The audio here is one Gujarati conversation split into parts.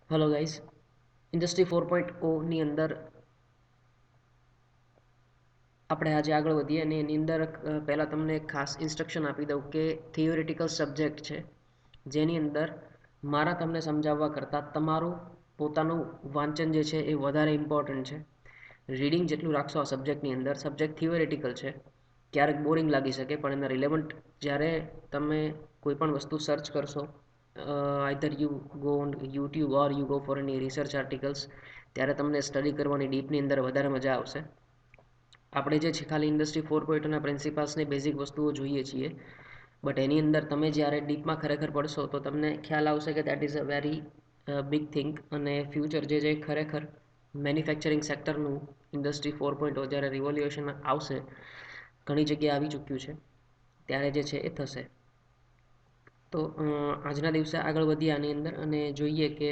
હેલો ગાઈસ, ઇન્ડસ્ટ્રી 4.0ની અંદર આપણે આજે આગળ વધીએ અને એની અંદર પહેલાં તમને એક ખાસ ઇન્સ્ટ્રક્શન આપી દઉં કે થિયોરિટિકલ સબ્જેક્ટ છે જેની અંદર મારા તમને સમજાવવા કરતાં તમારું પોતાનું વાંચન જે છે એ વધારે ઇમ્પોર્ટન્ટ છે. રીડિંગ જેટલું રાખશો આ સબ્જેક્ટની અંદર, સબ્જેક્ટ થિયોરિટિકલ છે, ક્યારેક બોરિંગ લાગી શકે પણ એના રિલેવન્ટ જ્યારે તમે કોઈ પણ વસ્તુ સર્ચ કરશો, either you go on YouTube or you go for any research articles, ત્યારે તમને સ્ટડી કરવાની ડીપની અંદર વધારે મજા આવશે. આપણે જે છે ખાલી ઇન્ડસ્ટ્રી 4.0ના પ્રિન્સિપાલ્સની બેઝિક વસ્તુઓ જોઈએ છીએ, બટ એની અંદર તમે જ્યારે ડીપમાં ખરેખર પડશો તો તમને ખ્યાલ આવશે કે that is a very big thing. અને ફ્યુચર જે ખરેખર મેન્યુફેક્ચરિંગ સેક્ટરનું ઇન્ડસ્ટ્રી 4.0 જ્યારે રિવોલ્યુશન આવશે, ઘણી જગ્યાએ આવી ચૂક્યું છે, ત્યારે જે છે એ થશે. તો આજના દિવસે આગળ વધીએ આની અંદર અને જોઈએ કે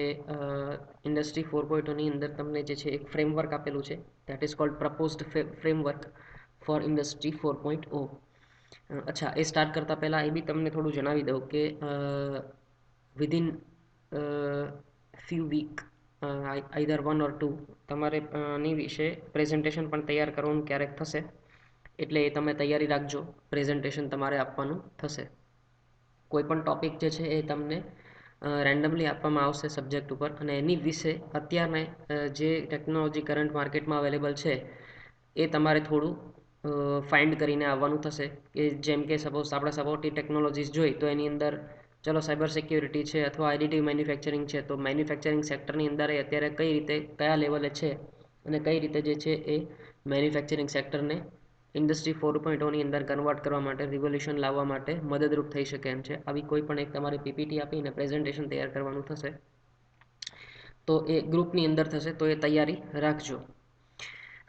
ઇન્ડસ્ટ્રી 4.0ની અંદર તમને જે છે એક ફ્રેમવર્ક આપેલું છે, that is called proposed framework for industry 4.0. અચ્છા, એ સ્ટાર્ટ કરતાં પહેલાં એ બી તમને થોડું જણાવી દઉં કે within few week, either 1 or 2, તમારે ની વિશે પ્રેઝન્ટેશન પણ તૈયાર કરવાનું ક્યારેક થશે, એટલે એ તમે તૈયારી રાખજો. પ્રેઝન્ટેશન તમારે આપવાનું થશે. કોઈ પણ ટૉપિક જે છે એ તમને રેન્ડમલી આપવામાં આવશે સબ્જેક્ટ ઉપર, અને એની વિશે અત્યારને જે ટેકનોલોજી કરંટ માર્કેટમાં અવેલેબલ છે એ તમારે થોડું ફાઇન્ડ કરીને આવવાનું થશે. કે જેમ કે સપોઝ આપણે સપોર્ટિવ ટેકનોલોજીસ જોઈ તો એની અંદર ચલો સાયબર સિક્યોરિટી છે અથવા એડિટિવ મેન્યુફેક્ચરિંગ છે, તો મેન્યુફેક્ચરિંગ સેક્ટરની અંદર એ અત્યારે કઈ રીતે કયા લેવલે છે અને કઈ રીતે જે છે એ મેન્યુફેક્ચરિંગ સેક્ટરને ઇન્ડસ્ટ્રી 4.0ની અંદર કન્વર્ટ કરવા માટે, રિવોલ્યુશન લાવવા માટે મદદરૂપ થઈ શકે એમ છે. આવી કોઈ પણ એક તમારે પીપીટી આપીને પ્રેઝન્ટેશન તૈયાર કરવાનું થશે, તો એ ગ્રુપની અંદર થશે, તો એ તૈયારી રાખજો.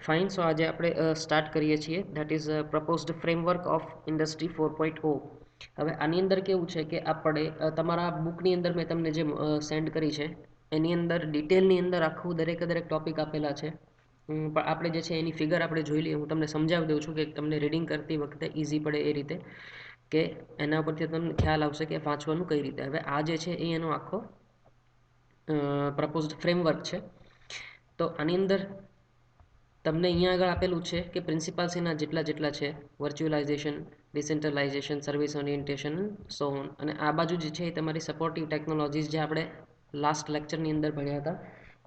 ફાઇન. સો આજે આપણે સ્ટાર્ટ કરીએ છીએ, that is proposed framework of industry 4.0. હવે આની અંદર કેવું છે કે આપણે તમારા બુકની અંદર મેં તમને જે સેન્ડ કરી છે એની અંદર ડિટેલની અંદર આખું દરેકે દરેક ટોપિક આપેલા છે. પણ આપણે જે છે એની ફિગર આપણે જોઈ લઈએ. હું તમને સમજાવી દઉં છું કે તમને રીડિંગ કરતી વખતે ઇઝી પડે એ રીતે, કે એના પરથી તમને ખ્યાલ આવશે કે વાંચવાનું કઈ રીતે. હવે આ જે છે એ એનો આખો પ્રપોઝડ ફ્રેમવર્ક છે. તો આની અંદર તમને અહીંયા આગળ આપેલું છે કે પ્રિન્સિપાલ્સ એના જેટલા જેટલા છે: virtualization, decentralization, service orientation, so on. અને આ બાજુ જે છે એ તમારી સપોર્ટિવ ટેકનોલોજીસ, જે આપણે લાસ્ટ લેક્ચરની અંદર ભણ્યા હતા,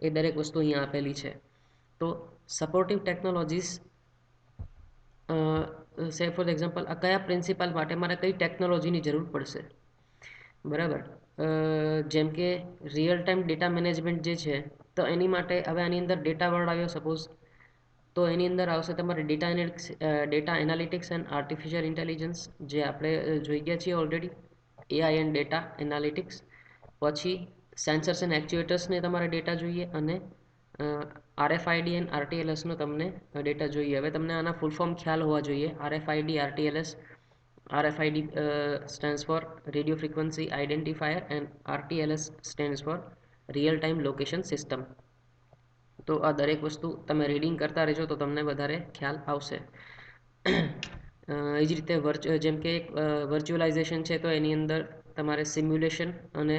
એ દરેક વસ્તુ અહીંયા આપેલી છે. તો સપોર્ટિવ ટેકનોલોજીસ, સે ફોર એક્ઝામ્પલ, આ કયા પ્રિન્સિપાલ માટે મારે કઈ ટેકનોલોજીની જરૂર પડશે, બરાબર? જેમ કે રિયલ ટાઈમ ડેટા મેનેજમેન્ટ જે છે, તો એની માટે હવે આની અંદર ડેટા વર્ડ આવ્યો સપોઝ, તો એની અંદર આવશે તમારે data analytics and artificial intelligence, જે આપણે જોઈ ગયા છીએ already, AI and data analytics. પછી સેન્સર્સ એન્ડ એક્ચ્યુએટર્સને તમારે ડેટા જોઈએ, અને આરએફઆઈડી એન્ડ આરટીએલએસનો તમને ડેટા જોઈએ. હવે તમને આના ફૂલ ફોર્મ ખ્યાલ હોવા જોઈએ. RFID, RTLS. RFID stands for radio frequency identifier and RTLS stands for real time location system. તો આ દરેક વસ્તુ તમે રીડિંગ કરતા રહેજો તો તમને વધારે ખ્યાલ આવશે. એ જ રીતે જેમ કે વર્ચ્યુઅલાઇઝેશન છે, તો એની અંદર તમારે સિમ્યુલેશન અને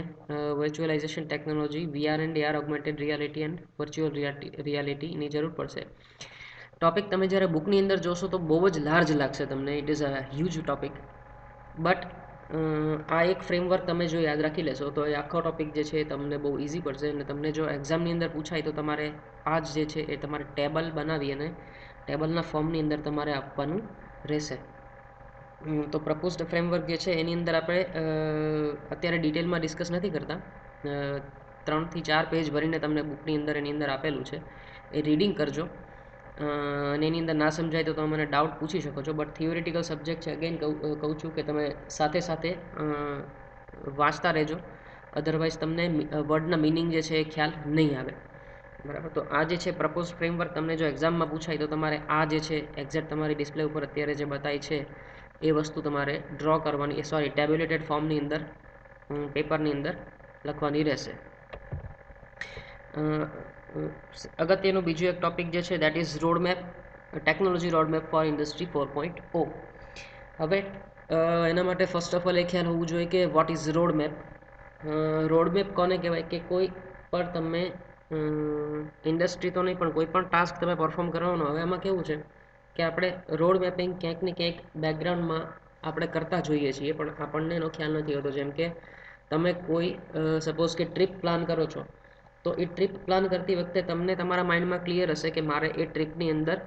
virtualization technology, VR and AR, augmented reality and virtual રિયાલિટીની જરૂર પડશે. ટોપિક તમે જ્યારે બુકની અંદર જોશો તો બહુ જ લાર્જ લાગશે તમને. It is a huge topic, but આ એક ફ્રેમવર્ક તમે જો યાદ રાખી લેશો તો એ આખો ટોપિક જે છે એ તમને બહુ ઇઝી પડશે. અને તમને જો એક્ઝામની અંદર પૂછાય તો તમારે આ જ જે છે એ તમારે ટેબલ બનાવી અને ટેબલના ફોર્મની અંદર તમારે આપવાનું રહેશે. તો પ્રપોઝડ ફ્રેમવર્ક જે છે એની અંદર આપણે અત્યારે ડિટેલમાં ડિસ્કસ નથી કરતા. 3 થી 4 પેજ ભરીને તમને બુકની અંદર એની અંદર આપેલું છે, એ રીડિંગ કરજો. અને એની અંદર ના સમજાય તો તમે મને ડાઉટ પૂછી શકો છો. બટ થિયોરિટિકલ સબ્જેક્ટ છે, અગેન કહું છું કે તમે સાથે સાથે વાંચતા રહેજો, અધરવાઇઝ તમને વર્ડના મિનિંગ જે છે એ ખ્યાલ નહીં આવે, બરાબર? તો આ જે છે પ્રપોઝ ફ્રેમવર્ક, તમને જો એક્ઝામમાં પૂછાય તો તમારે આ જે છે એક્ઝેક્ટ તમારી ડિસ્પ્લે ઉપર અત્યારે જે બતાવી છે એ વસ્તુ તમારે ડ્રો કરવાની, સોરી, ટેબ્યુલેટેડ ફોર્મની અંદર, પેપરની અંદર લખવાની રહેશે. અગત્યનું બીજું એક ટોપિક જે છે that is roadmap, technology roadmap for industry 4.0. હવે એના માટે ફર્સ્ટ ઓફ ઓલ એ ખ્યાલ હોવું જોઈએ કે વોટ ઇઝ રોડમેપ. રોડમેપ કોને કહેવાય? કે કોઈ પર તમે ઇન્ડસ્ટ્રી તો નહીં પણ કોઈ પણ ટાસ્ક તમે પરફોર્મ કરવાનો. હવે એમાં કેવું છે કે આપણે રોડ મેપિંગ ક્યાંક ને ક્યાંક બેકગ્રાઉન્ડમાં આપણે કરતા જોઈએ છીએ, પણ આપણને એનો ખ્યાલ નથી હોતો. જેમ કે તમે કોઈ સપોઝ કે ટ્રીપ પ્લાન કરો છો, તો એ ટ્રીપ પ્લાન કરતી વખતે તમને તમારા માઇન્ડમાં ક્લિયર હશે કે મારે એ ટ્રીપની અંદર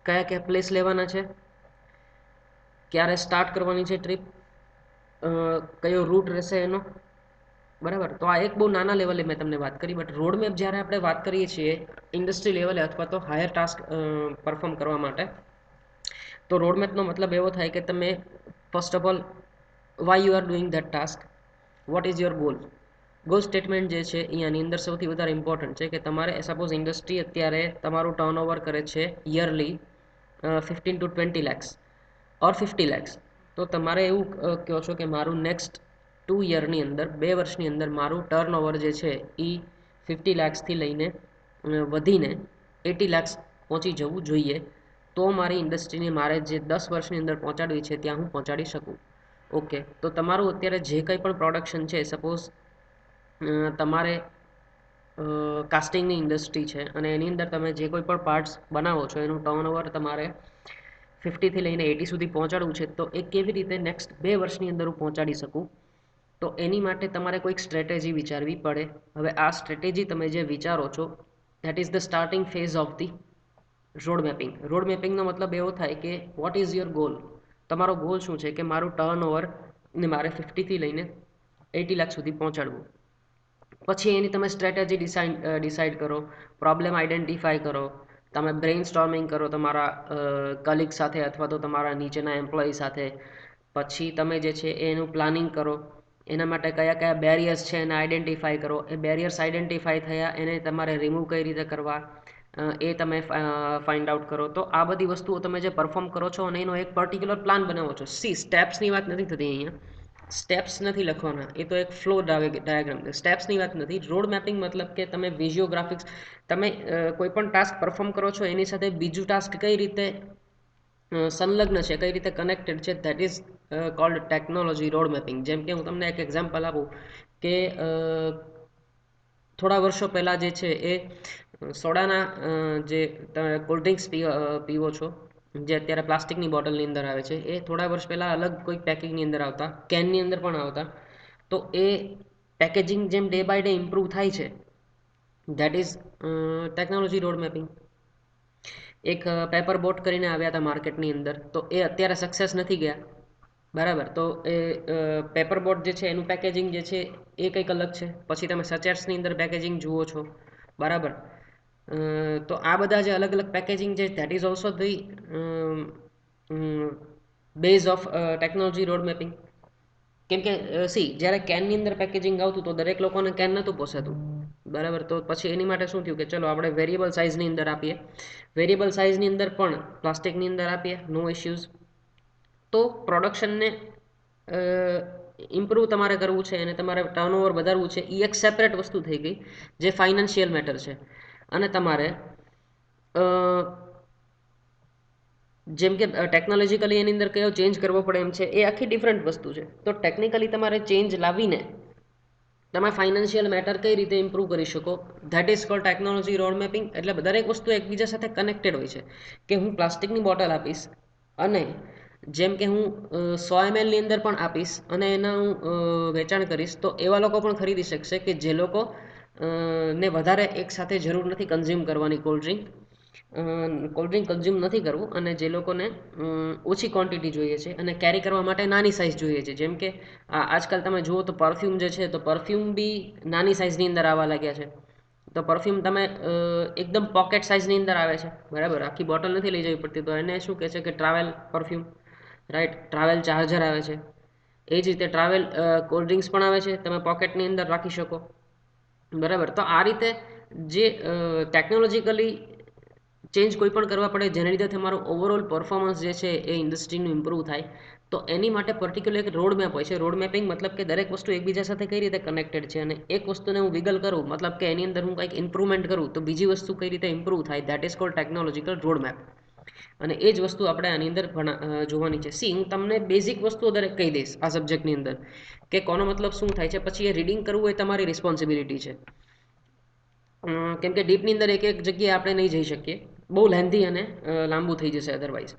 કયા કયા પ્લેસ લેવાના છે, ક્યારે સ્ટાર્ટ કરવાની છે ટ્રીપ, કયો રૂટ રહેશે એનો, બરાબર. તો આ એક બહુ નાના લેવલે મેં તમને વાત કરી. બટ રોડ મેપ જ્યારે આપણે વાત કરીએ છીએ ઇન્ડસ્ટ્રી લેવલે અથવા તો હાયર ટાસ્ક પરફોર્મ કરવા માટે, તો રોડ મેપનો મતલબ એવો થાય કે તમે first of all why you are doing that task, what is your goal. Goal statement જે છે અહીંયાની અંદર સૌથી વધારે ઇમ્પોર્ટન્ટ છે કે તમારે સપોઝ ઇન્ડસ્ટ્રી અત્યારે તમારું ટર્નઓવર કરે છે yearly 15 to 20 lakhs or 50 lakhs. તો તમારે એવું કહો છો કે મારું નેક્સ્ટ 2 યરની અંદર, 2 વર્ષની અંદર મારું ટર્નઓવર જે છે એ 50 lakhsથી લઈને વધીને 80 lakhs પહોંચી જવું જોઈએ. તો મારી ઇન્ડસ્ટ્રીને મારે જે 10 વર્ષની અંદર પહોંચાડવી છે ત્યાં હું પહોંચાડી શકું. ઓકે, તો તમારું અત્યારે જે કંઈ પણ પ્રોડક્શન છે, સપોઝ તમારે કાસ્ટિંગની ઇન્ડસ્ટ્રી છે અને એની અંદર તમે જે કોઈ પણ પાર્ટ્સ બનાવો છો એનું ટર્નઓવર તમારે 50થી લઈને 80 સુધી પહોંચાડવું છે, તો એ કેવી રીતે નેક્સ્ટ 2 વર્ષની અંદર હું પહોંચાડી શકું. તો એની માટે તમારે કોઈક સ્ટ્રેટેજી વિચારવી પડે. હવે આ સ્ટ્રેટેજી તમે જે વિચારો છો, that is the starting phase of the road mapping. Road મેપિંગનો મતલબ એવો થાય કે વોટ ઇઝ યોર ગોલ. તમારો ગોલ શું છે કે મારું ટર્નઓવર ને મારે 50થી લઈને 80 લાખ સુધી પહોંચાડવું. પછી એની તમે સ્ટ્રેટેજી ડિસાઇડ કરો, પ્રોબ્લેમ આઈડેન્ટિફાઈ કરો, તમે બ્રેઇન સ્ટોર્મિંગ કરો તમારા કલીગ સાથે અથવા તો તમારા નીચેના એમ્પ્લોયી સાથે. પછી તમે જે છે એનું પ્લાનિંગ કરો, એના માટે કયા કયા બેરિયર્સ છે એને આઈડેન્ટિફાઈ કરો. એ બેરિયર્સ આઈડેન્ટિફાઈ થયા એને તમારે રિમૂવ કઈ રીતે કરવા એ તમે ફાઇન્ડ આઉટ કરો. તો આ બધી વસ્તુઓ તમે જે પરફોર્મ કરો છો અને એનો એક પર્ટિક્યુલર પ્લાન બનાવો છો. સ્ટેપ્સની વાત નથી થતી અહીંયા, સ્ટેપ્સ નથી લખવાના, એ તો એક ફ્લો ડાયાગ્રામ. સ્ટેપ્સની વાત નથી. રોડ મેપિંગ મતલબ કે તમે વિઝિયોગ્રાફિક્સ, તમે કોઈ પણ ટાસ્ક પરફોર્મ કરો છો એની સાથે બીજું ટાસ્ક કઈ રીતે સંલગ્ન છે, કઈ રીતે કનેક્ટેડ છે, that is called technology road mapping. જેમ કે હું તમને એક એક્ઝામ્પલ આપું કે થોડા વર્ષો પહેલાં જે છે એ સોડાના જે કોલ્ડ ડ્રિંક્સ પીવો છો, જે અત્યારે પ્લાસ્ટિકની બોટલની અંદર આવે છે, એ થોડા વર્ષ પહેલાં અલગ કોઈક પેકિંગની અંદર આવતા, કેનની અંદર પણ આવતા. તો એ પેકેજિંગ જેમ ડે બાય ડે ઇમ્પ્રૂવ થાય છે, that is technology road mapping. એક પેપર બોટ કરીને આવ્યા હતા માર્કેટની અંદર, તો એ અત્યારે સક્સેસ નથી ગયા, બરાબર. તો એ પેપર બોટ જે છે એનું પેકેજિંગ જે છે એ કંઈક અલગ છે. પછી તમે સચેટ્સની અંદર પેકેજિંગ જુઓ છો, બરાબર. તો આ બધા જે અલગ અલગ પેકેજિંગ છે, that is also the base of technology road mapping. કેમ કે જ્યારે કેનની અંદર પેકેજિંગ આવતું તો દરેક લોકોને કેન નહોતું પોસાતું, બરાબર. તો પછી એની માટે શું થયું કે ચલો આપણે વેરિયેબલ સાઇઝની અંદર આપીએ, વેરિયેબલ સાઇઝની અંદર પણ પ્લાસ્ટિકની અંદર આપીએ, નો ઇશ્યુઝ. તો પ્રોડક્શનને ઇમ્પ્રૂવ તમારે કરવું છે અને તમારે ટર્નઓવર વધારવું છે, એ એક સેપરેટ વસ્તુ થઈ ગઈ જે ફાઇનાન્શિયલ મેટર છે. અને તમારે જેમ કે ટેકનોલોજીકલી એની અંદર કયો ચેન્જ કરવો પડે એમ છે, એ આખી ડિફરન્ટ વસ્તુ છે. તો ટેકનિકલી તમારે ચેન્જ લાવીને તમે ફાઇનાન્શિયલ મેટર કઈ રીતે ઇમ્પ્રૂવ કરી શકો, that is called technology road mapping. એટલે દરેક વસ્તુ એકબીજા સાથે કનેક્ટેડ હોય છે. કે હું પ્લાસ્ટિકની બોટલ આપીશ અને જેમ કે હું 100 mlની અંદર પણ આપીશ અને એના હું વેચાણ કરીશ, તો એવા લોકો પણ ખરીદી શકશે કે જે લોકો ને વધારે એકસાથે જરૂર નથી કન્ઝ્યુમ કરવાની કોલ્ડ ડ્રિંક કન્ઝ્યુમ નથી કરવું, અને જે લોકોને ઓછી ક્વોન્ટિટી જોઈએ છે અને કેરી કરવા માટે નાની સાઇઝ જોઈએ છે. જેમ કે આજકાલ તમે જુઓ તો પરફ્યુમ જે છે, તો પરફ્યુમ બી નાની સાઇઝની અંદર આવવા લાગ્યા છે. તો પરફ્યુમ તમે એકદમ પોકેટ સાઇઝની અંદર આવે છે, બરાબર, આખી બોટલ નથી લઈ જવી પડતી. તો એને શું કહે છે કે travel perfume, right. Travel charger આવે છે, એ જ રીતે ટ્રાવેલ કોલ્ડ ડ્રિંક્સ પણ આવે છે, તમે પોકેટની અંદર રાખી શકો, બરાબર. તો આ રીતે જે ટેકનોલોજીકલી ચેન્જ કોઈ પણ કરવા પડે જેના લીધે તમારું ઓવરઓલ પરફોર્મન્સ જે છે એ ઇન્ડસ્ટ્રીનું ઇમ્પ્રૂવ થાય, તો એની માટે પર્ટિક્યુલર એક રોડ મેપ હોય છે. રોડ મેપિંગ મતલબ કે દરેક વસ્તુ એકબીજા સાથે કઈ રીતે કનેક્ટેડ છે, અને એક વસ્તુને હું વિગલ કરું, મતલબ કે એની અંદર હું કંઈક ઇમ્પ્રુવમેન્ટ કરું, તો બીજી વસ્તુ કઈ રીતે ઇમ્પ્રૂવ થાય, that is called technological road map. અને એ જ વસ્તુ આપણે આની અંદર જોવાની છે. સી હું તમને બેઝિક વસ્તુઓ દરેક કહી દઈશ આ સબ્જેક્ટની અંદર કે કોનો મતલબ શું થાય છે, પછી એ રીડિંગ કરવું એ તમારી રિસ્પોન્સિબિલિટી છે. કેમ કે ડીપની અંદર એક એક જગ્યાએ આપણે નહીં જઈ શકીએ, બહુ લેન્ધી અને લાંબુ થઈ જશે અધરવાઇઝ.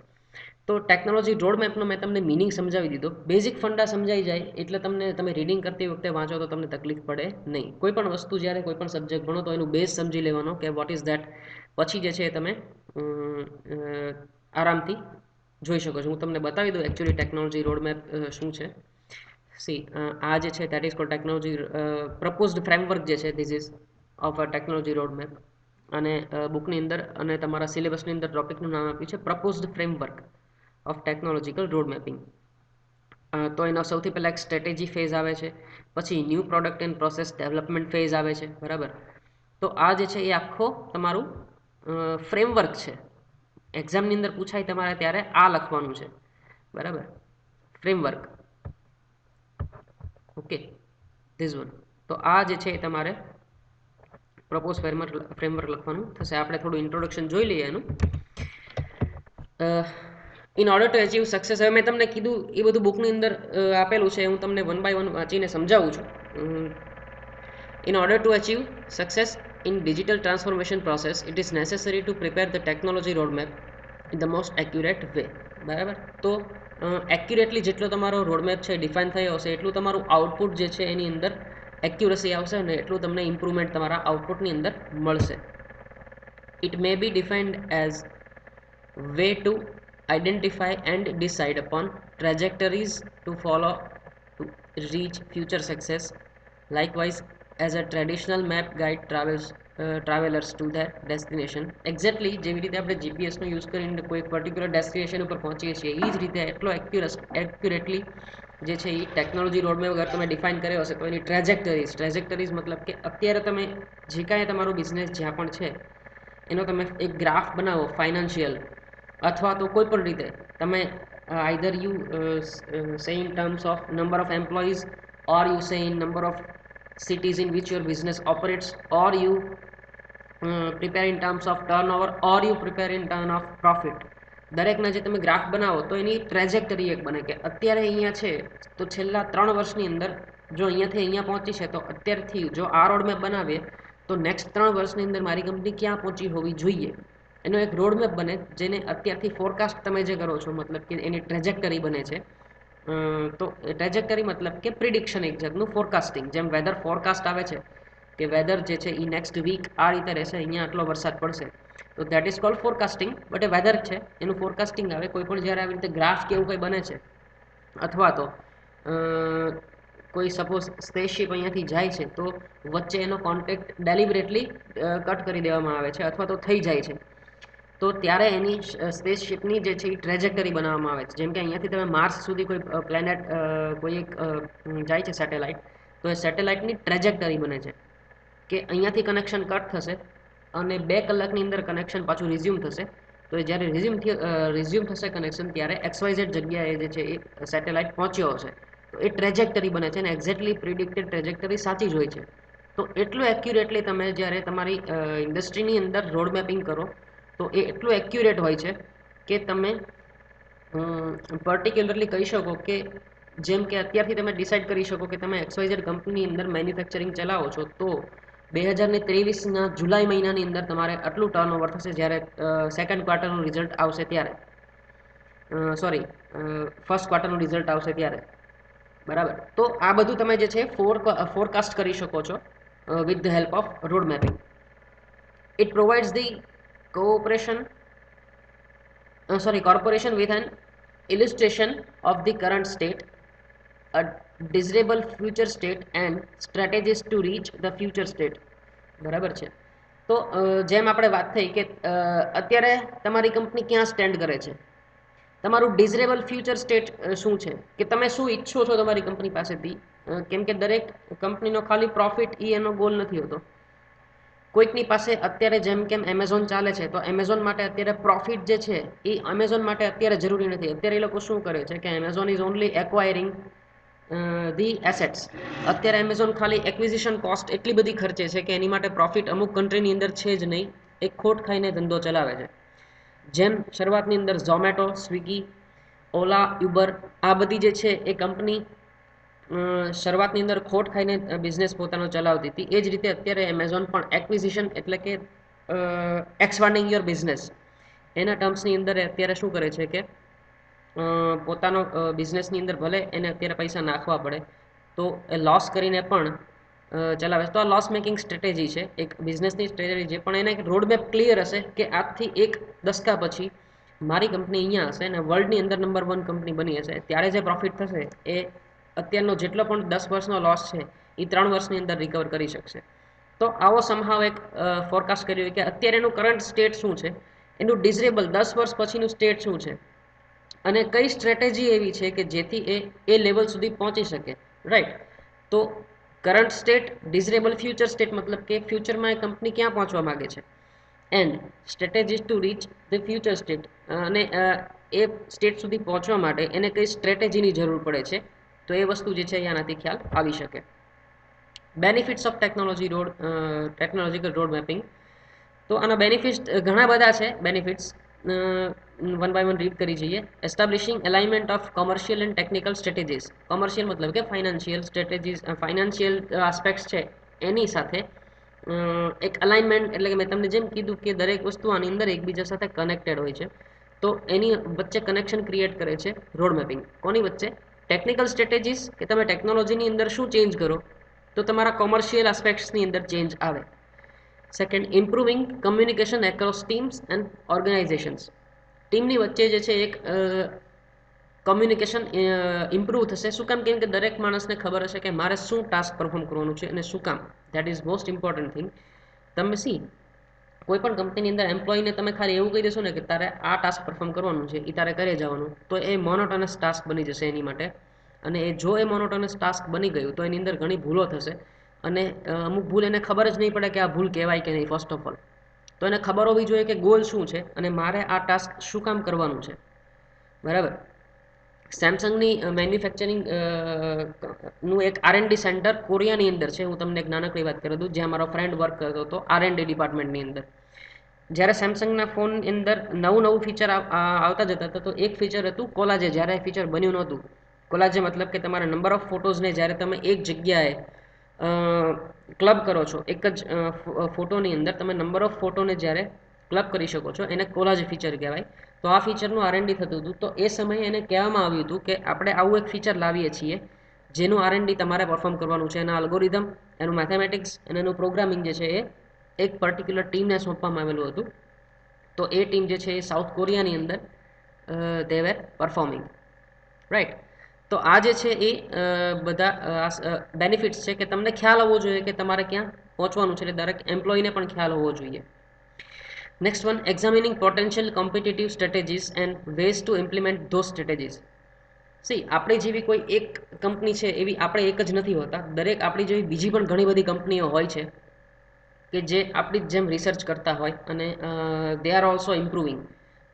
તો ટેકનોલોજી રોડ મેપનો મેં તમને મિનિંગ સમજાવી દીધો. બેઝિક ફંડા સમજાઈ જાય એટલે તમે રીડિંગ કરતી વખતે વાંચો તો તમને તકલીફ પડે નહીં. કોઈ પણ વસ્તુ જ્યારે કોઈ પણ સબ્જેક્ટ ભણો તો એનું બેઝ સમજી લેવાનો કે વોટ ઇઝ ધેટ. પછી જે છે એ તમે આરામથી જોઈ શકો છો. હું તમને બતાવી દઉં એકચ્યુઅલી ટેકનોલોજી રોડ મેપ શું છે. સી આ જે છે that is cold technology proposed framework જે છે this ease of a technology road map. અને બુકની અંદર અને તમારા સિલેબસની અંદર ટોપિકનું નામ આપ્યું છે proposed framework of technological road mapping. તો એનો સૌથી પહેલાં એક સ્ટ્રેટેજી ફેઝ આવે છે, પછી new product and process development phase આવે છે, બરાબર. તો આ જે છે એ આખો તમારું ફ્રેમવર્ક છે. એક્ઝામની અંદર પૂછાય તમારે ત્યારે આ લખવાનું છે, બરાબર. Framework, okay, this one. તો આ જે છે એ તમારે પ્રપોઝ ફ્રેમવર્ક લખવાનું થશે. આપણે થોડું ઇન્ટ્રોડક્શન જોઈ લઈએ એનું. In order to achieve success, હવે મેં તમને કીધું એ બધું બુકની અંદર આપેલું છે, હું તમને વન બાય વન વાંચીને સમજાવું છું. In order to achieve success in digital transformation process, it is necessary to prepare the technology roadmap in the most accurate way. બરાબર. તો એક્યુરેટલી જેટલો તમારો રોડમેપ છે ડિફાઇન થયો હશે એટલું તમારું આઉટપુટ જે છે એની અંદર એક્યુરસી આવશે અને એટલું તમને ઇમ્પ્રુવમેન્ટ તમારા આઉટપુટની અંદર મળશે. It may be defined as way to identify and decide upon trajectories to follow to reach future success. Likewise, as a traditional map guide travelers to their destination. Exactly જેવી રીતે આપણે જીપીએસનો યુઝ કરીને કોઈ પર્ટિક્યુલર ડેસ્ટિનેશન ઉપર પહોંચીએ છીએ એ જ રીતે એટલો એક્યુરેટલી જે છે એ ટેકનોલોજી રોડમેપ અગર તમે ડિફાઇન કર્યો હશે તો એની ટ્રેજેક્ટરીઝ મતલબ કે અત્યારે તમે જે કાંઈ તમારો બિઝનેસ જ્યાં પણ છે એનો તમે એક ગ્રાફ બનાવો ફાઇનાન્શિયલ, અથવા તો કોઈ પણ રીતે તમે either you say in terms of number of employees, or you say in number of cities in which your business operates, or you prepare in terms of turnover, or you prepare in terms of profit. દરેકના જે તમે ગ્રાફ બનાવો તો એની ટ્રેજેક્ટરી એક બને કે અત્યારે અહીંયા છે તો છેલ્લા 3 વર્ષની અંદર જો અહીંયાથી અહીંયા પહોંચી છે તો અત્યારથી જો આ રોડમેપ બનાવીએ તો નેક્સ્ટ 3 વર્ષની અંદર મારી કંપની ક્યાં પહોંચી હોવી જોઈએ એનો એક રોડમેપ બને, જેને અત્યારથી ફોરકાસ્ટ તમે જે કરો છો મતલબ કે એની ટ્રેજેક્ટરી બને છે. તો ટ્રેજેક્ટરી મતલબ કે પ્રિડિક્શન, એક જાતનું ફોરકાસ્ટિંગ. જેમ વેધર ફોરકાસ્ટ આવે છે કે વેધર જે છે એ નેક્સ્ટ વીક આ રીતે રહેશે, અહીંયા આટલો વરસાદ પડશે, તો that is cold forecasting. But એ વેધર છે એનું ફોરકાસ્ટિંગ આવે. કોઈ પણ જ્યારે આવી રીતે ગ્રાફ કે એવું કંઈ બને છે, અથવા તો કોઈ સપોઝ સ્પેસશિપ અહીંયાથી જાય છે તો વચ્ચે એનો કોન્ટેક્ટ ડેલિબરેટલી કટ કરી દેવામાં આવે છે અથવા તો થઈ જાય છે, તો ત્યારે એની સ્પેસશિપની જે છે એ ટ્રેજેક્ટરી બનાવવામાં આવે છે. જેમ કે અહીંયાથી તમે માર્સ સુધી કોઈ પ્લેનેટ કોઈ એક જાય છે સેટેલાઇટ, તો એ સેટેલાઇટની ટ્રેજેક્ટરી બને છે કે અહીંયાથી કનેક્શન કટ થશે અને 2 કલાકની અંદર કનેક્શન પાછું રિઝ્યુમ થશે. તો એ જ્યારે રિઝ્યુમ થશે કનેક્શન ત્યારે XYZ જગ્યાએ જે છે એ સેટેલાઇટ પહોંચ્યો હશે. તો એ ટ્રેજેક્ટરી બને છે અને એક્ઝેક્ટલી પ્રિડિક્ટેડ ટ્રેજેક્ટરી સાચી જ હોય છે. તો એટલું એક્યુરેટલી તમે જ્યારે તમારી ઇન્ડસ્ટ્રીની અંદર રોડ મેપિંગ કરો તો એ એટલું એક્યુરેટ હોય છે કે તમે પર્ટિક્યુલરલી કહી શકો કે જેમ કે અત્યારથી તમે ડિસાઇડ કરી શકો કે તમે XYZ કંપનીની અંદર મેન્યુફેક્ચરિંગ ચલાવો છો તો 2023ના જુલાઈ મહિનાની અંદર તમારે આટલું ટર્નઓવર થશે જ્યારે સેકન્ડ ક્વાર્ટરનું રિઝલ્ટ આવશે ત્યારે, ફર્સ્ટ ક્વાર્ટરનું રિઝલ્ટ આવશે ત્યારે, બરાબર. તો આ બધું તમે જે છે ફોરકાસ્ટ કરી શકો છો with the help off road mapping. It provides the corporation with an illustration of the current state, a desirable future state and strategies to reach the future state. બરાબર છે. તો જેમ આપણે વાત થઈ કે અત્યારે તમારી કંપની ક્યાં સ્ટેન્ડ કરે છે, તમારું ડિઝરેબલ ફ્યુચર સ્ટેટ શું છે કે તમે શું ઈચ્છો છો તમારી કંપની પાસેથી. કેમ કે દરેક કંપનીનો ખાલી પ્રોફિટ એનો ગોલ નથી હોતો. કોઈકની પાસે અત્યારે જેમ કેમ એમેઝોન ચાલે છે તો એમેઝોન માટે અત્યારે પ્રોફિટ જે છે એ એમેઝોન માટે અત્યારે જરૂરી નથી. અત્યારે એ લોકો શું કરે છે કે Amazon is only acquiring the assets. અત્યારે એમેઝોન ખાલી એક્વિઝિશન કોસ્ટ એટલી બધી ખર્ચે છે કે એની માટે પ્રોફિટ અમુક કન્ટ્રીની અંદર છે જ નહીં, એક ખોટ ખાઈને ધંધો ચલાવે છે. જેમ શરૂઆતની અંદર ઝોમેટો, સ્વિગી, ઓલા, યુબર આ બધી જે છે એ કંપની શરૂઆતની અંદર ખોટ ખાઈને બિઝનેસ પોતાનો ચલાવતી હતી. એ જ રીતે અત્યારે એમેઝોન પણ એક્વિઝિશન એટલે કે એક્સપાન્ડિંગ યોર બિઝનેસ એના ટર્મ્સની અંદર અત્યારે શું કરે છે કે પોતાનો બિઝનેસની અંદર ભલે એને અત્યારે પૈસા નાખવા પડે તો એ લોસ કરીને પણ ચલાવે છે. તો આ લોસ મેકિંગ સ્ટ્રેટેજી છે, એક બિઝનેસની સ્ટ્રેટેજી છે, પણ એને એક રોડમેપ ક્લિયર હશે કે આજથી એક દશકા પછી મારી કંપની અહીંયા હશે અને વર્લ્ડની અંદર નંબર 1 કંપની બની હશે. ત્યારે જે પ્રોફિટ થશે એ અત્યારનો જેટલો પણ 10 વર્ષનો લોસ છે એ 3 વર્ષની અંદર રિકવર કરી શકશે. તો આવો સમહાવ એક ફોરકાસ્ટ કર્યો કે અત્યારે એનું કરંટ સ્ટેટ શું છે, એનું ડિઝરેબલ 10 વર્ષ પછીનું સ્ટેટ શું છે અને કઈ સ્ટ્રેટેજી એવી છે કે જેથી એ લેવલ સુધી પહોંચી શકે. રાઈટ. તો કરંટ સ્ટેટ, ડિઝરેબલ ફ્યુચર સ્ટેટ મતલબ કે ફ્યુચરમાં એ કંપની ક્યાં પહોંચવા માંગે છે, and strategies to reach the future state, અને એ સ્ટેટ સુધી પહોંચવા માટે એને કઈ સ્ટ્રેટેજીની જરૂર પડે છે. તો એ વસ્તુ જે છે આનાથી ખ્યાલ આવી શકે. Benefits of technological road mapping. તો આના બેનિફિટ્સ ઘણા બધા છે. Benefits one by one read કરી જઈએ. Establishing alignment of commercial and technical strategies. Commercial મતલબ કે ફાઇનાન્શિયલ સ્ટ્રેટેજીસ, ફાઇનાન્શિયલ આસ્પેક્ટ્સ છે એની સાથે એક અલાઇનમેન્ટ એટલે કે મેં તમને જેમ કીધું કે દરેક વસ્તુ આની અંદર એકબીજા સાથે કનેક્ટેડ હોય છે. તો એની વચ્ચે કનેક્શન ક્રિએટ કરે છે રોડ મેપિંગ. કોની વચ્ચે? ટેકનિકલ સ્ટ્રેટેજીસ કે તમે ટેકનોલોજીની અંદર શું ચેન્જ કરો તો તમારા કોમર્શિયલ આસ્પેક્ટ્સની અંદર ચેન્જ આવે. Second, improving communication across teams and organisations. ટીમની વચ્ચે જે છે એક કમ્યુનિકેશન ઇમ્પ્રૂવ થશે. શું કામ? કેમ કે દરેક માણસને ખબર હશે કે મારે શું ટાસ્ક પરફોર્મ કરવાનું છે અને શું કામ. That is most important thing. તમે કોઈ પણ કંપનીની અંદર એમ્પ્લોયને તમે ખાલી એવું કહી દેશો ને કે તારે આ ટાસ્ક પરફોર્મ કરવાનું છે, એ તારે કરે જવાનું, તો એ મોનોટોનસ ટાસ્ક બની જશે એની માટે. અને જો એ મોનોટોનસ ટાસ્ક બની ગયું તો એની અંદર ઘણી ભૂલો થશે અને અમુક ભૂલ એને ખબર જ નહીં પડે કે આ ભૂલ કહેવાય કે નહીં. ફર્સ્ટ ઓફ ઓલ તો એને ખબર હોવી જોઈએ કે ગોલ શું છે અને મારે આ ટાસ્ક શું કામ કરવાનું છે. બરાબર. સેમસંગની મેન્યુફેક્ચરિંગ નું એક R&D સેન્ટર કોરિયાની અંદર છે. હું તમને એક નાનકડી વાત કરી દઉં, જ્યાં મારો ફ્રેન્ડ વર્ક કરતો હતો R&D ડિપાર્ટમેન્ટની અંદર. જ્યારે સેમસંગના ફોનની અંદર નવું ફીચર આવતા જતા હતા તો એક ફીચર હતું કોલાજે. જ્યારે એ ફીચર બન્યું નહોતું, કોલાજે મતલબ કે તમારા નંબર ઓફ ફોટોઝને જ્યારે તમે એક જગ્યાએ ક્લબ કરો છો, એક જ ફોટોની અંદર તમે નંબર ઓફ ફોટોને જ્યારે ક્લબ કરી શકો છો, એને કોલાજ ફીચર કહેવાય. તો આ ફીચરનું R&D થતું હતું. તો એ સમયે એને કહેવામાં આવ્યું હતું કે આપણે આવું એક ફીચર લાવીએ છીએ જેનું R&D તમારે પરફોર્મ કરવાનું છે. એના અલ્ગોરિધમ, એનું મેથેમેટિક્સ અને એનું પ્રોગ્રામિંગ જે છે એ એક પર્ટિક્યુલર ટીમને સોંપવામાં આવેલું હતું. તો એ ટીમ જે છે એ સાઉથ કોરિયાની અંદર દે વેર પરફોર્મિંગ. રાઈટ. તો આ જે છે એ બધા બેનિફિટ્સ છે કે તમને ખ્યાલ હોવો જોઈએ કે તમારે ક્યાં પહોંચવાનું છે. એટલે દરેક એમ્પ્લોયને પણ ખ્યાલ હોવો જોઈએ. Next one, examining potential competitive strategies and ways to implement those strategies. આપણી જેવી કોઈ એક કંપની છે એવી આપણે એક જ નથી હોતા. દરેક આપણી જેવી બીજી પણ ઘણી બધી કંપનીઓ હોય છે કે જે આપણી જેમ રિસર્ચ કરતા હોય અને દે આર ઓલ્સો ઇમ્પ્રુવિંગ.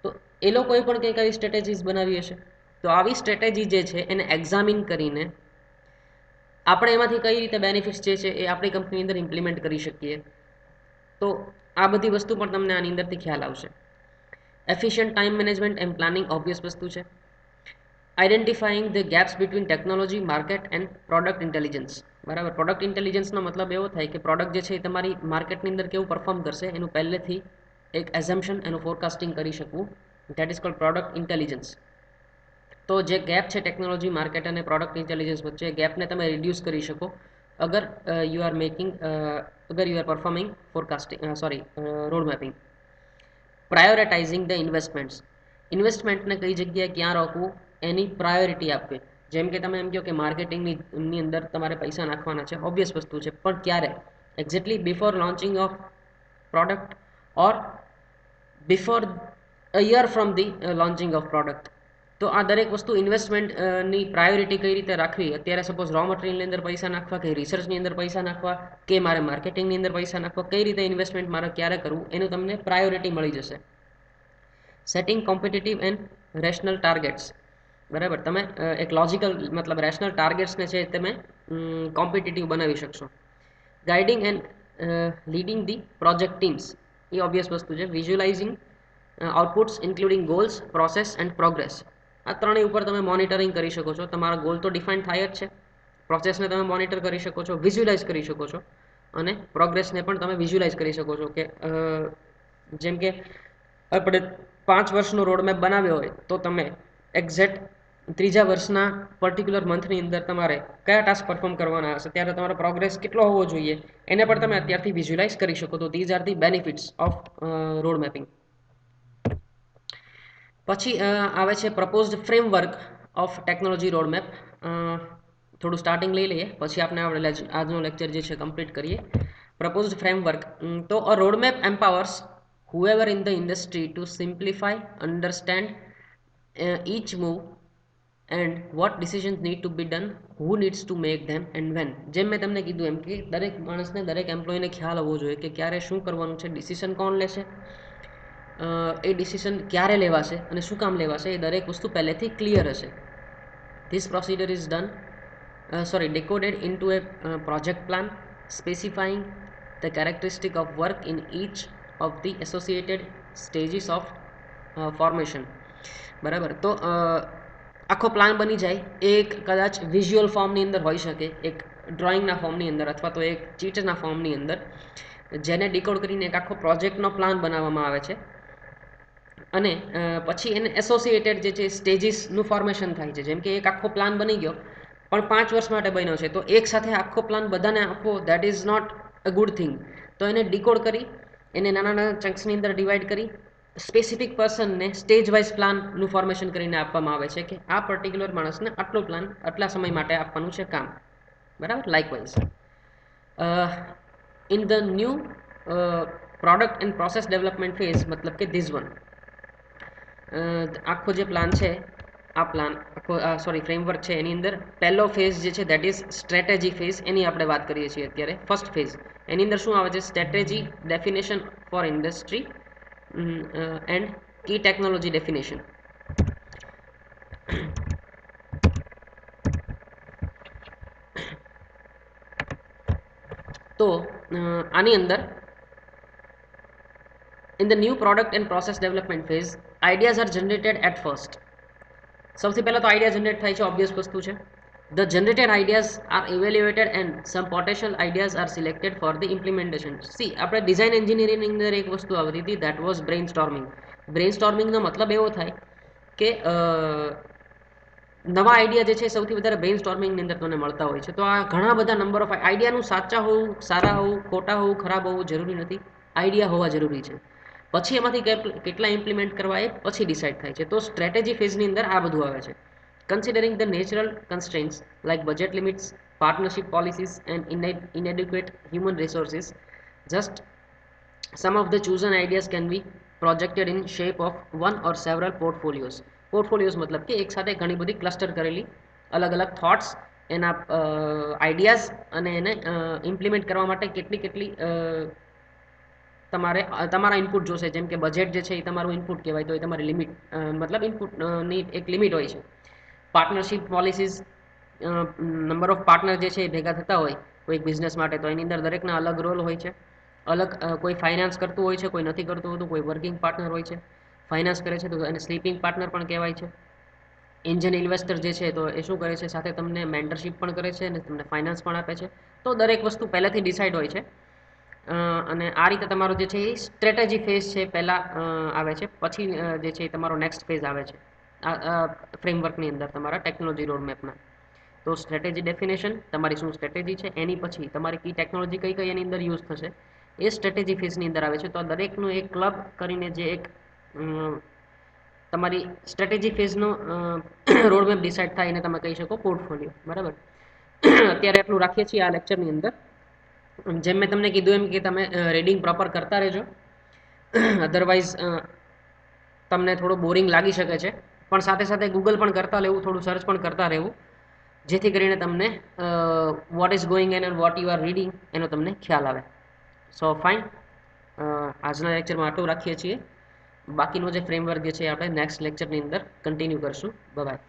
તો એ લોકોએ પણ કંઈક આવી સ્ટ્રેટેજીસ બનાવી હશે. તો આવી સ્ટ્રેટેજી જે છે એને એક્ઝામિન કરીને આપણે એમાંથી કઈ રીતે બેનિફિટ્સ જે છે એ આપણી કંપનીની અંદર ઇમ્પ્લિમેન્ટ કરી શકીએ. તો આ બધી વસ્તુ પણ તમને આની અંદરથી ખ્યાલ આવશે. Efficient time management and planning obvious વસ્તુ છે. Identifying the gaps between technology, market and product intelligence. બરાબર. પ્રોડક્ટ ઇન્ટેલિજન્સનો મતલબ એવો થાય કે પ્રોડક્ટ જે છે એ તમારી માર્કેટની અંદર કેવું પરફોર્મ કરશે એનું પહેલેથી એક એઝમ્પશન, એનું ફોરકાસ્ટિંગ કરી શકવું. That is called product intelligence. તો જે ગેપ છે ટેકનોલોજી, માર્કેટ અને પ્રોડક્ટ ઇન્ટેલિજન્સ વચ્ચે, ગેપને તમે રિડ્યુસ કરી શકો અગર you are performing forecasting road mapping. Prioritizing the investments. ઇન્વેસ્ટમેન્ટને કઈ જગ્યાએ ક્યાં રોકવું એની પ્રાયોરિટી આપવી. જેમ કે તમે એમ કહો કે માર્કેટિંગની અંદર તમારે પૈસા નાખવાના છે, ઓબ્વિયસ વસ્તુ છે, પણ ક્યારે? Exactly before launching of product or before a year from the launching of product. તો આ દરેક વસ્તુ ઇન્વેસ્ટમેન્ટની પ્રાયોરિટી કઈ રીતે રાખવી. અત્યારે સપોઝ રો મટીરિયલની અંદર પૈસા નાખવા કે રિસર્ચની અંદર પૈસા નાખવા કે મારે માર્કેટિંગની અંદર પૈસા નાખવા, કઈ રીતે ઇન્વેસ્ટમેન્ટ મારે ક્યારે કરવું એનું તમને પ્રાયોરિટી મળી જશે. Setting competitive and rational targets. બરાબર. તમે એક લોજિકલ મતલબ રેશનલ ટાર્ગેટ્સને છે તમે કોમ્પિટિટિવ બનાવી શકશો. Guiding and leading the project teams. A obvious વસ્તુ છે. Visualising outputs including goals, process and progress. આ ત્રણેય ઉપર તમે મોનિટરિંગ કરી શકો છો. તમારા ગોલ તો ડિફાઇન થાય જ છે, પ્રોસેસને તમે મોનિટર કરી શકો છો, વિઝ્યુલાઇઝ કરી શકો છો, અને પ્રોગ્રેસને પણ તમે વિઝ્યુલાઇઝ કરી શકો છો. કે જેમ કે આપણે 5 વર્ષનો રોડમેપ બનાવ્યો હોય તો તમે એક્ઝેક્ટ ત્રીજા વર્ષના પર્ટિક્યુલર મંથની અંદર તમારે કયા ટાસ્ક પરફોર્મ કરવાના હશે, ત્યારે તમારો પ્રોગ્રેસ કેટલો હોવો જોઈએ, એને પણ તમે અત્યારથી વિઝ્યુલાઇઝ કરી શકો. તો these are the benefits off road mapping. પછી આવે છે proposed framework of technology roadmap. થોડું સ્ટાર્ટિંગ લઈ લઈએ, પછી આપણે આજનો લેક્ચર જે છે કમ્પ્લીટ કરીએ. પ્રપોઝડ ફ્રેમવર્ક, તો અ roadmap એમ્પાવર્સ whoever in the industry to simplify, understand each move and what decisions need to be done, who needs to make them and when. જેમ મેં તમને કીધું એમ કે દરેક માણસને, દરેક એમ્પ્લોયને ખ્યાલ હોવો જોઈએ કે ક્યારે શું કરવાનું છે, ડિસિઝન કોણ લેશે, એ ડિસિઝન ક્યારે લેવાશે અને શું કામ લેવાશે, એ દરેક વસ્તુ પહેલેથી ક્લિયર હશે. This procedure is done decoded into a project plan specifying the characteristic of work in each of the associated stages of formation. બરાબર. તો આખો પ્લાન બની જાય. એક કદાચ વિઝ્યુઅલ ફોર્મની અંદર હોઈ શકે, એક ડ્રોઈંગના ફોર્મની અંદર, અથવા તો એક ચીટના ફોર્મની અંદર, જેને ડીકોડ કરીને એક આખો પ્રોજેક્ટનો પ્લાન બનાવવામાં આવે છે. અને પછી એને એસોસિએટેડ જે છે સ્ટેજીસનું ફોર્મેશન થાય છે. જેમ કે એક આખો પ્લાન બની ગયો પણ 5 વર્ષ માટે બન્યો છે, તો એક સાથે આખો પ્લાન બધાને આપવો, that is not a good thing. તો એને ડીકોડ કરી, એને નાના નાના ચંક્સની અંદર ડિવાઈડ કરી, સ્પેસિફિક પર્સનને સ્ટેજ વાઇઝ પ્લાનનું ફોર્મેશન કરીને આપવામાં આવે છે કે આ પર્ટિક્યુલર માણસને આટલો પ્લાન આટલા સમય માટે આપવાનું છે કામ. બરાબર. Likewise in the new product and process development phase, મતલબ કે ધીઝ વન, આખો જે પ્લાન છે, આ પ્લાન આખો ફ્રેમવર્ક છે, એની અંદર પહેલો ફેઝ જે છે દેટ ઇઝ સ્ટ્રેટેજી ફેઝ, એની આપણે વાત કરીએ છીએ અત્યારે. ફર્સ્ટ ફેઝ, એની અંદર શું આવે છે? Strategy definition for industry and key technology definition. તો આની અંદર in the new product and process development phase, ideas are generated at first. સૌથી પહેલા તો આઈડિયા જનરેટ થાય છે, ઓબ્વિયસ વસ્તુ છે. The generated ideas are evaluated and some potential ideas are selected for the implementation. See, આપણે ડિઝાઇન એન્જિનિયરિંગની અંદર એક વસ્તુ આવતી હતી, that was brainstorming. બ્રેઇનસ્ટોર્મિંગનો મતલબ એવો થાય કે નવા આઈડિયા જે છે સૌથી વધારે બ્રેઇનસ્ટોર્મિંગની અંદર તમને મળતા હોય છે. તો આ ઘણા બધા નંબર ઓફ આઈડિયાનું સાચા હોવું, સારા હોવું, ખોટા હોવું, ખરાબ હોવું જરૂરી નથી. આઈડિયા હોવા જરૂરી છે. પછી એમાંથી કેટલા ઇમ્પ્લિમેન્ટ કરવા એ પછી ડિસાઇડ થાય છે. તો સ્ટ્રેટેજી ફેઝની અંદર આ બધું આવે છે. Considering the natural constraints like budget limits, partnership policies and inadequate human resources, just some of the chosen ideas can be projected in shape of one or several portfolios. પોર્ટફોલિયોઝ મતલબ કે એક સાથે ઘણી બધી ક્લસ્ટર કરેલી અલગ અલગ થોટ્સ, એના આઈડિયાઝ, અને એને ઇમ્પ્લિમેન્ટ કરવા માટે કેટલી કેટલી તમારે તમારા ઇનપુટ જોશે. જેમ કે બજેટ જે છે એ તમારું ઇનપુટ કહેવાય, તો એ તમારી લિમિટ, મતલબ ઇનપુટની એક લિમિટ હોય છે. Partnership policies, number of partner જે છે એ ભેગા થતા હોય કોઈ બિઝનેસ માટે, તો એની અંદર દરેકના અલગ રોલ હોય છે. અલગ કોઈ ફાઇનાન્સ કરતું હોય છે, કોઈ નથી કરતું હોતું, કોઈ વર્કિંગ પાર્ટનર હોય છે. ફાઇનાન્સ કરે છે તો એને સ્લીપિંગ પાર્ટનર પણ કહેવાય છે. એન્જલ ઇન્વેસ્ટર જે છે તો એ શું કરે છે? સાથે તમને મેન્ટરશિપ પણ કરે છે અને તમને ફાઇનાન્સ પણ આપે છે. તો દરેક વસ્તુ પહેલાંથી ડિસાઇડ હોય છે. અને આ રીતે તમારો જે છે એ સ્ટ્રેટેજી ફેઝ છે પહેલાં આવે છે. પછી જે છે એ તમારો નેક્સ્ટ ફેઝ આવે છે આ ફ્રેમવર્કની અંદર તમારા ટેકનોલોજી રોડમેપના. તો સ્ટ્રેટેજી ડેફિનેશન, તમારી શું સ્ટ્રેટેજી છે, એની પછી તમારી કી ટેકનોલોજી કઈ કઈ એની અંદર યુઝ થશે, એ સ્ટ્રેટેજી ફેઝની અંદર આવે છે. તો આ દરેકનું એક ક્લબ કરીને જે એક તમારી સ્ટ્રેટેજી ફેઝનો રોડમેપ ડિસાઇડ થાય એને તમે કહી શકો પોર્ટફોલિયો. બરાબર. અત્યારે એટલું રાખીએ છીએ આ લેક્ચરની અંદર. જેમ મેં તમને કીધું એમ કે તમે રીડિંગ પ્રોપર કરતા રહેજો, અધરવાઇઝ તમને થોડું બોરિંગ લાગી શકે છે. પણ સાથે સાથે ગૂગલ પણ કરતા રહેવું, થોડું સર્ચ પણ કરતા રહેવું, જેથી કરીને તમને what is going and what you are reading એનો તમને ખ્યાલ આવે. સો ફાઇન, આજના લેક્ચરમાં આટલું રાખીએ છીએ. બાકીનો જે ફ્રેમવર્ક જે છે આપણે નેક્સ્ટ લેક્ચરની અંદર કન્ટિન્યુ કરશું. બાય.